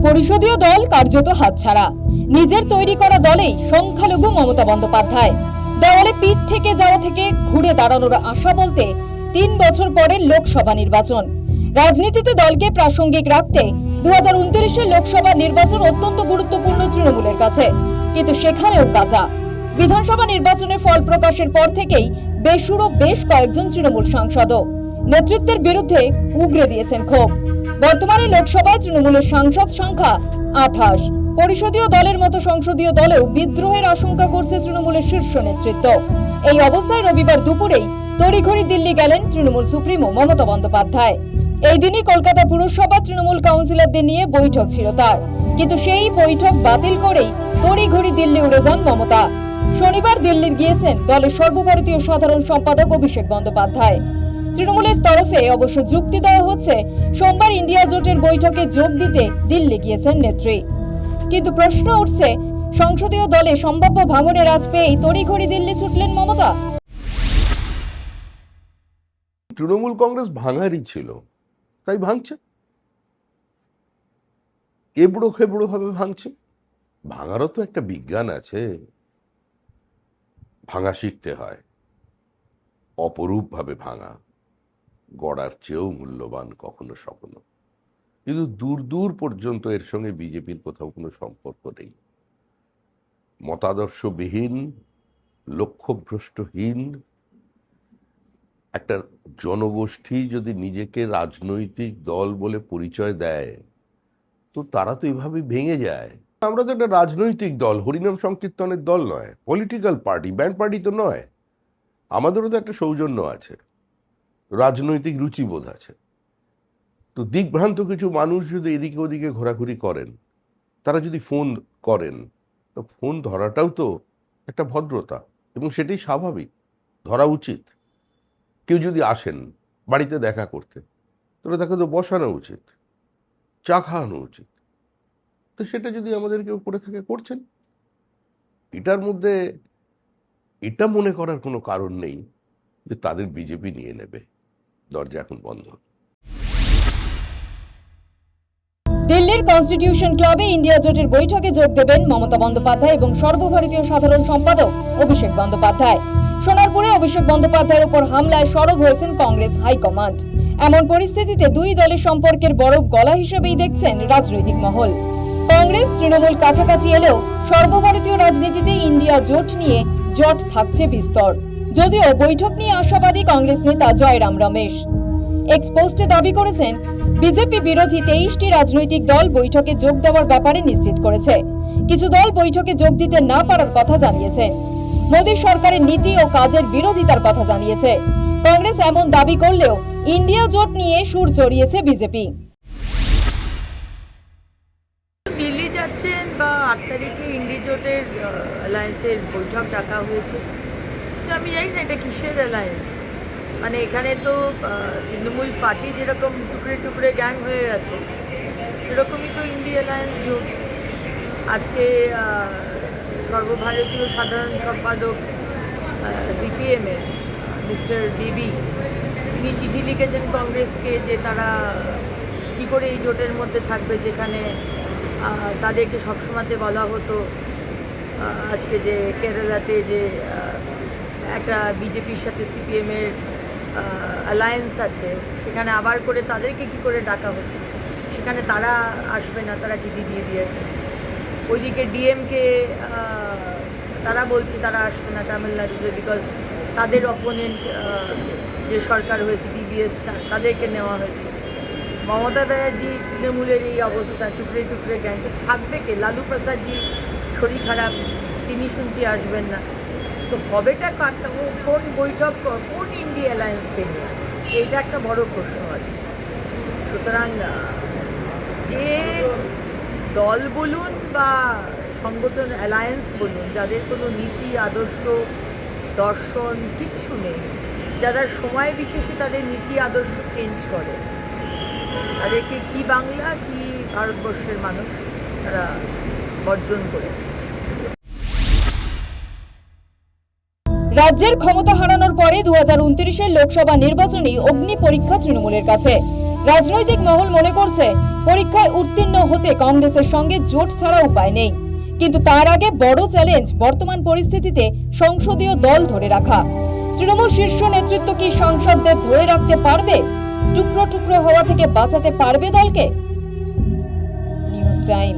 পরিষদীয় দল কার্যত হাতছাড়া। নিজের তৈরি করা দলেই সংখ্যালঘু মমতা বন্দ্যোপাধ্যায়। দেওয়ালে পিঠ থেকে যাওয়া থেকে ঘুরে দাঁড়ানোর আশা বলতে 3 বছর পরে লোকসভা নির্বাচন। রাজনীতিতে দলকে প্রাসঙ্গিক রাখতে 2029-এর লোকসভা নির্বাচন অত্যন্ত গুরুত্বপূর্ণ তৃণমূলের কাছে, কিন্তু সেখানেও কাঁচা। বিধানসভা নির্বাচনের ফল প্রকাশের পর থেকেই বেসুরো বেশ কয়েকজন তৃণমূল সাংসদও নেতৃত্বের বিরুদ্ধে উগরে দিয়েছেন ক্ষোভ। বর্তমানে লোকসভায় তৃণমূলের সাংসদ সংখ্যা 28। পরিষদীয় দলের মতো সংসদীয় দলেও বিদ্রোহের আশঙ্কা করছে তৃণমূলের শীর্ষ নেতৃত্ব। এই অবস্থায় রবিবার দুপুরেই তড়িঘড়ি দিল্লি গেলেন তৃণমূল সুপ্রিমো মমতা বন্দ্যোপাধ্যায়। এই দিনই কলকাতা পুরসভা তৃণমূল কাউন্সিলরদের নিয়ে বৈঠক ছিল তার, কিন্তু সেই বৈঠক বাতিল করেই তড়িঘড়ি দিল্লি উড়ে যান মমতা। শনিবার দিল্লি গিয়েছেন দলের সর্বভারতীয় সাধারণ সম্পাদক অভিষেক বন্দ্যোপাধ্যায়। তৃণমূলের তরফে অবশ্য যুক্তি দেওয়া হচ্ছে সোমবার ইন্ডিয়া জোটের বৈঠকে যোগ দিতে দিল্লি গিয়েছেন নেত্রী। কিন্তু প্রশ্ন উঠছে, সংসদীয় দলে সম্ভাব্য ভাঙনের আজ পেয়েই তড়িঘড়ি দিল্লি ছুটলেন মমতা। তৃণমূল কংগ্রেস ভাঙারই ছিল, তাই ভাঙছে। এবড়ো খেবড়ো ভাবে ভাঙছে। ভাঙারও তো একটা বিজ্ঞান আছে, ভাঙা শিখতে হয়। অপরূপ ভাবে ভাঙা গড়ার চেয়েও মূল্যবান কখনো স্বপ্ন। কিন্তু দূর দূর পর্যন্ত এর সঙ্গে বিজেপির কোথাও কোনো সম্পর্ক নেই। মতাদর্শবিহীন, লক্ষ্যভ্রষ্টহীন একটা জনগোষ্ঠী যদি নিজেকে রাজনৈতিক দল বলে পরিচয় দেয়, তো তারা তো এভাবে ভেঙে যায়। আমরা তো একটা রাজনৈতিক দল, হরিনাম সংকীর্তনের দল নয়, পলিটিক্যাল পার্টি, ব্যান্ড পার্টি তো নয়। আমাদেরও তো একটা সৌজন্য আছে, রাজনৈতিক রুচিবোধ আছে। তো দিকভ্রান্ত কিছু মানুষ যদি এদিকে ওদিকে ঘোরাঘুরি করেন, তারা যদি ফোন করেন, তো ফোন ধরাটাও তো একটা ভদ্রতা, এবং সেটাই স্বাভাবিক, ধরা উচিত। কেউ যদি আসেন বাড়িতে দেখা করতে, তাহলে তাকে তো বসানো উচিত, চা খাওয়ানো উচিত। তো সেটা যদি আমাদের কেউ করে থাকে, করছেন। এটার মধ্যে এটা মনে করার কোনো কারণ নেই যে তাদের বিজেপি নিয়ে নেবে। দরজা এখন বন্ধ। দিল্লির কনস্টিটিউশন ক্লাবে ইন্ডিয়া জোটের বৈঠকে যোগ দেবেন মমতা বন্দ্যোপাধ্যায় এবং সর্বভারতীয় সাধারণ সম্পাদক অভিষেক বন্দ্যোপাধ্যায়। সোনারপুরে অভিষেক বন্দ্যোপাধ্যায়ের উপর হামলায় সরব হয়েছেন কংগ্রেস হাইকমান্ড। এমন পরিস্থিতিতে দুই দলের সম্পর্কের বরফ গলা হিসেবেই দেখছেন রাজনৈতিক মহল। কংগ্রেস তৃণমূল কাছাকাছি এলেও সর্বভারতীয় রাজনীতিতে ইন্ডিয়া জোট নিয়ে জট থাকছে বিস্তর। যদিও বৈঠক নিয়ে আশাবাদী কংগ্রেস নেতা জয়রাম রমেশ। এক্স পোস্টে দাবি করেছেন, বিজেপি বিরোধী 23টি রাজনৈতিক দল বৈঠকে যোগ দেওয়ার ব্যাপারে নিশ্চিত করেছে। কিছু দল বৈঠকে যোগ দিতে না পারার কথা জানিয়েছে। মোদী সরকারের নীতি ও কাজের বিরোধিতার কথা জানিয়েছে। কংগ্রেস এমন দাবি করলেও ইন্ডিয়া জোট নিয়ে সুর চড়িয়েছে বিজেপি। দিল্লি যাচ্ছেন বা 8 তারিখে ইন্ডি জোটের অ্যালায়েন্সের বৈঠক ডাকা হয়েছে। আমি জানি না এটা কিসের অ্যালায়েন্স। মানে এখানে তো তৃণমূল পার্টি যেরকম টুকরে টুকরে গ্যাং হয়ে গেছে, সেরকমই তো ইন্ডি অ্যালায়েন্স জোট। আজকে সর্বভারতীয় সাধারণ সম্পাদক সিপিএমের মিস্টার ডিবি, তিনি চিঠি লিখেছেন কংগ্রেসকে যে তারা কী করে এই জোটের মধ্যে থাকবে, যেখানে তাদেরকে সবসময়তে বলা হতো আজকে যে কেরালাতে যে একটা বিজেপির সাথে সিপিএমের অ্যালায়েন্স আছে, সেখানে আবার করে তাদেরকে কী করে ডাকা হচ্ছে, সেখানে তারা আসবে না, তারা চিঠি দিয়ে দিয়েছে। ওইদিকে ডিএমকে তারা বলছে তারা আসবে না তামিলনাড়ুতে, বিকজ তাদের অপোনেন্ট যে সরকার হয়েছে টিডিএস, তাদেরকে নেওয়া হয়েছে। মমতা ব্যানার্জি তৃণমূলের এই অবস্থা, টুকরে টুকরে গ্যাং, থাকবে কে? লালু প্রসাদজি শরীর খারাপ, তিনি শুনছি আসবেন না। তো হবেটা কোন বৈঠক, কোন ইন্ডিয়া অ্যালায়েন্সকে নিয়ে, এইটা একটা বড় প্রশ্ন আছে। সুতরাং যে দল বলুন বা সংগঠন অ্যালায়েন্স বলুন, যাদের কোনো নীতি আদর্শ দর্শন কিচ্ছু নেই, যারা সময় বিশেষে তাদের নীতি আদর্শ চেঞ্জ করে, তাদেরকে কি বাংলা কি ভারতবর্ষের মানুষ তারা বর্জন করেছে। রাজ্যের ক্ষমতা হারানোর পরে 2029-এর লোকসভা নির্বাচনই অগ্নি পরীক্ষা তৃণমূলের কাছে। রাজনৈতিক মহল মনে করছে পরীক্ষায় উত্তীর্ণ হতে কংগ্রেসের সঙ্গে জোট ছাড়া উপায় নেই, কিন্তু তার আগে বড় চ্যালেঞ্জ বর্তমান পরিস্থিতিতে সংসদীয় দল ধরে রাখা। তৃণমূল শীর্ষ নেতৃত্ব কি সাংসদদের ধরে রাখতে পারবে? টুকরো টুকরো হওয়া থেকে বাঁচাতে পারবে দলকে? News time.